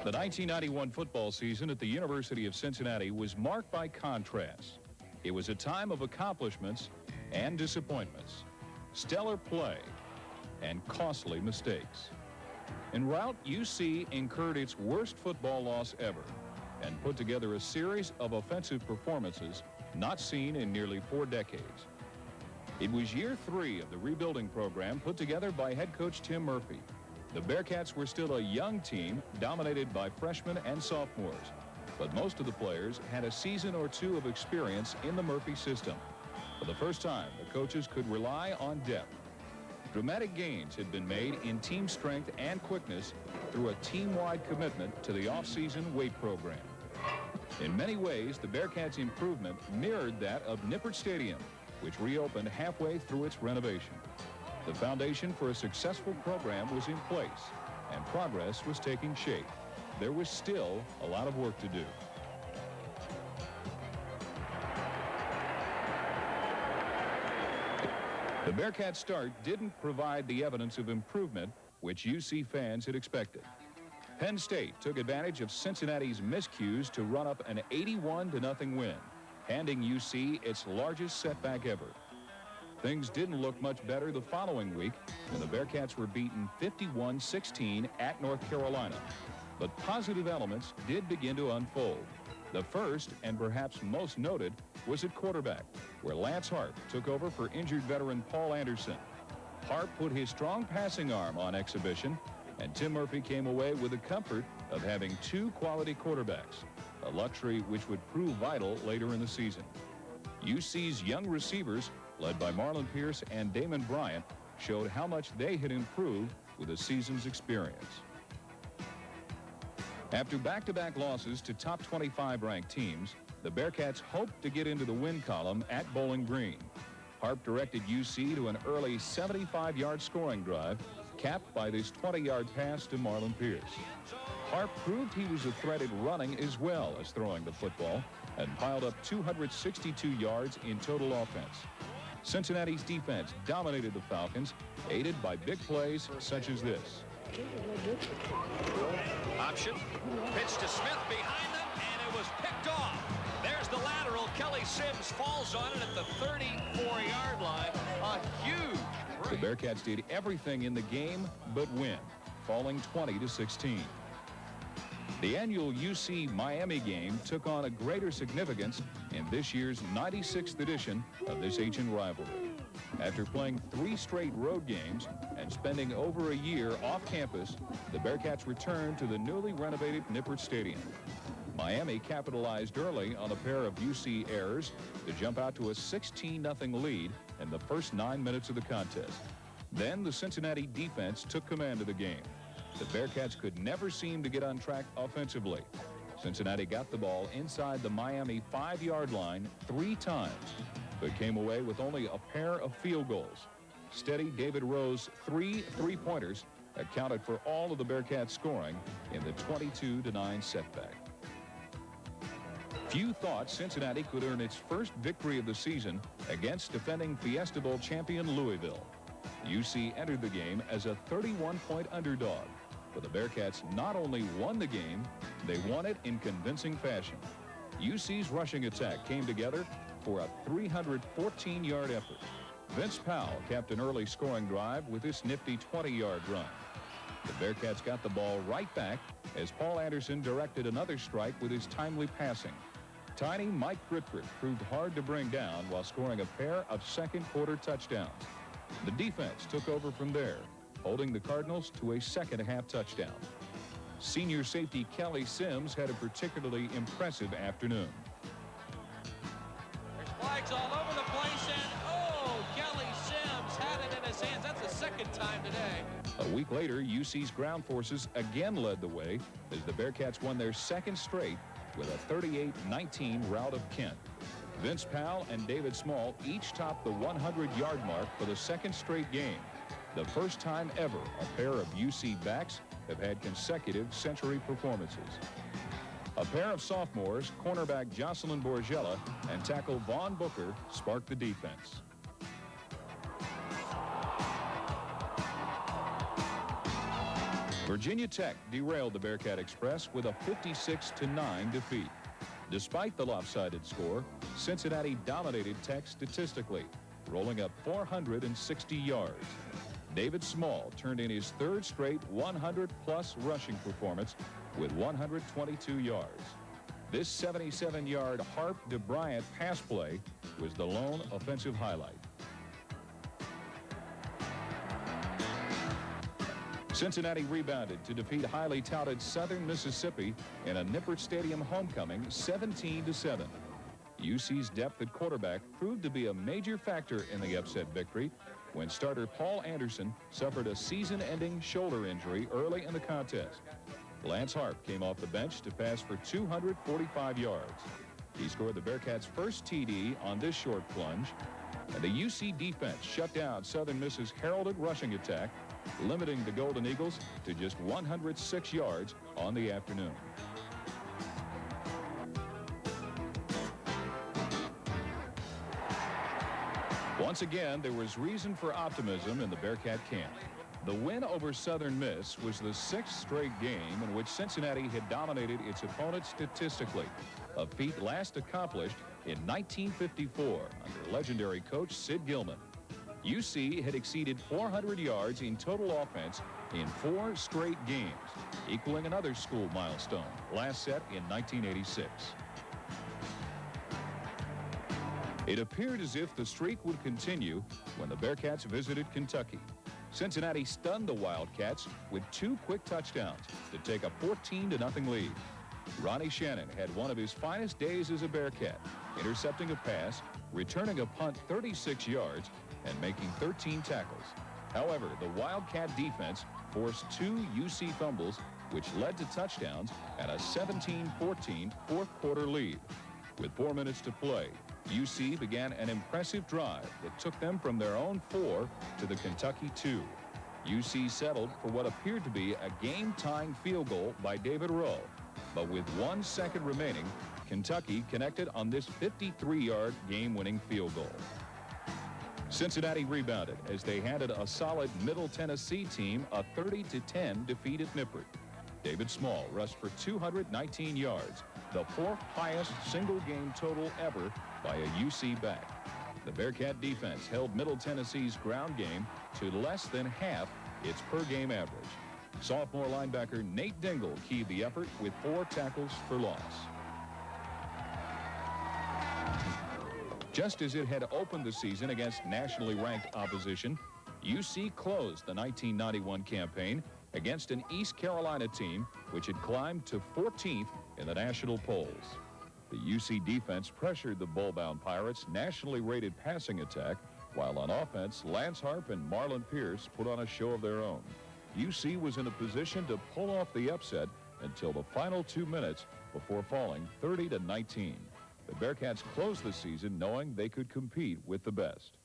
The 1991 football season at the University of Cincinnati was marked by contrasts. It was a time of accomplishments and disappointments, stellar play, and costly mistakes. En route, UC incurred its worst football loss ever and put together a series of offensive performances not seen in nearly 4 decades. It was year 3 of the rebuilding program put together by head coach Tim Murphy. The Bearcats were still a young team dominated by freshmen and sophomores, but most of the players had a season or 2 of experience in the Murphy system. For the first time, the coaches could rely on depth. Dramatic gains had been made in team strength and quickness through a team-wide commitment to the off-season weight program. In many ways, the Bearcats' improvement mirrored that of Nippert Stadium, which reopened halfway through its renovation. The foundation for a successful program was in place, and progress was taking shape. There was still a lot of work to do. The Bearcats' start didn't provide the evidence of improvement which UC fans had expected. Penn State took advantage of Cincinnati's miscues to run up an 81-0 win, handing UC its largest setback ever. Things didn't look much better the following week when the Bearcats were beaten 51-16 at North Carolina. But positive elements did begin to unfold. The first, and perhaps most noted, was at quarterback, where Lance Harp took over for injured veteran Paul Anderson. Harp put his strong passing arm on exhibition, and Tim Murphy came away with the comfort of having 2 quality quarterbacks, a luxury which would prove vital later in the season. UC's young receivers, led by Marlon Pearce and Damon Bryant, showed how much they had improved with a season's experience. After back-to-back losses to top 25 ranked teams, the Bearcats hoped to get into the win column at Bowling Green. Harp directed UC to an early 75-yard scoring drive, capped by this 20-yard pass to Marlon Pearce. Harp proved he was a threat at running as well as throwing the football and piled up 262 yards in total offense. Cincinnati's defense dominated the Falcons, aided by big plays such as this. Option, pitch to Smith behind them, and it was picked off. There's the lateral. Kelly Sims falls on it at the 34-yard line. A huge break. The Bearcats did everything in the game but win, falling 20-16. The annual UC-Miami game took on a greater significance in this year's 96th edition of this ancient rivalry. After playing 3 straight road games and spending over a year off campus, the Bearcats returned to the newly renovated Nippert Stadium. Miami capitalized early on a pair of UC errors to jump out to a 16-0 lead in the first 9 minutes of the contest. Then the Cincinnati defense took command of the game. The Bearcats could never seem to get on track offensively. Cincinnati got the ball inside the Miami 5-yard line 3 times, but came away with only a pair of field goals. Steady David Rowe's 3 3-pointers accounted for all of the Bearcats' scoring in the 22-9 setback. Few thought Cincinnati could earn its first victory of the season against defending Fiesta Bowl champion Louisville. UC entered the game as a 31-point underdog, but the Bearcats not only won the game, they won it in convincing fashion. UC's rushing attack came together for a 314-yard effort. Vince Powell capped an early scoring drive with this nifty 20-yard run. The Bearcats got the ball right back as Paul Anderson directed another strike with his timely passing. Tiny Mike Britford proved hard to bring down while scoring a pair of second-quarter touchdowns. The defense took over from there, holding the Cardinals to a second-half touchdown. Senior safety Kelly Sims had a particularly impressive afternoon. There's flags all over the place, and Kelly Sims had it in his hands. That's the second time today. A week later, UC's ground forces again led the way as the Bearcats won their second straight with a 38-19 rout of Kent. Vince Powell and David Small each topped the 100-yard mark for the second straight game. The first time ever a pair of UC backs have had consecutive century performances. A pair of sophomores, cornerback Jocelyn Borgella and tackle Vaughn Booker, sparked the defense. Virginia Tech derailed the Bearcat Express with a 56-9 defeat. Despite the lopsided score, Cincinnati dominated Tech statistically, rolling up 460 yards. David Small turned in his third straight 100-plus rushing performance with 122 yards. This 77-yard Harp to Bryant pass play was the lone offensive highlight. Cincinnati rebounded to defeat highly touted Southern Mississippi in a Nippert Stadium homecoming 17-7. UC's depth at quarterback proved to be a major factor in the upset victory when starter Paul Anderson suffered a season-ending shoulder injury early in the contest. Lance Harp came off the bench to pass for 245 yards. He scored the Bearcats' first TD on this short plunge, and the UC defense shut down Southern Miss's heralded rushing attack, limiting the Golden Eagles to just 106 yards on the afternoon. Once again, there was reason for optimism in the Bearcat camp. The win over Southern Miss was the 6th straight game in which Cincinnati had dominated its opponent statistically, a feat last accomplished in 1954 under legendary coach Sid Gilman. UC had exceeded 400 yards in total offense in 4 straight games, equaling another school milestone, last set in 1986. It appeared as if the streak would continue when the Bearcats visited Kentucky. Cincinnati stunned the Wildcats with 2 quick touchdowns to take a 14-0 lead. Ronnie Shannon had one of his finest days as a Bearcat, intercepting a pass, returning a punt 36 yards, and making 13 tackles. However, the Wildcat defense forced 2 UC fumbles, which led to touchdowns and a 17-14 fourth-quarter lead. With 4 minutes to play, UC began an impressive drive that took them from their own 4 to the Kentucky 2. UC settled for what appeared to be a game-tying field goal by David Rowe, but with 1 second remaining, Kentucky connected on this 53-yard game-winning field goal. Cincinnati rebounded as they handed a solid Middle Tennessee team a 30-10 defeat at Nippert. David Small rushed for 219 yards, the 4th highest single-game total ever by a UC back. The Bearcat defense held Middle Tennessee's ground game to less than half its per-game average. Sophomore linebacker Nate Dingle keyed the effort with 4 tackles for loss. Just as it had opened the season against nationally ranked opposition, UC closed the 1991 campaign against an East Carolina team which had climbed to 14th in the national polls. The UC defense pressured the bull-bound Pirates' nationally rated passing attack, while on offense, Lance Harp and Marlon Pearce put on a show of their own. UC was in a position to pull off the upset until the final 2 minutes before falling 30-19. The Bearcats closed the season knowing they could compete with the best.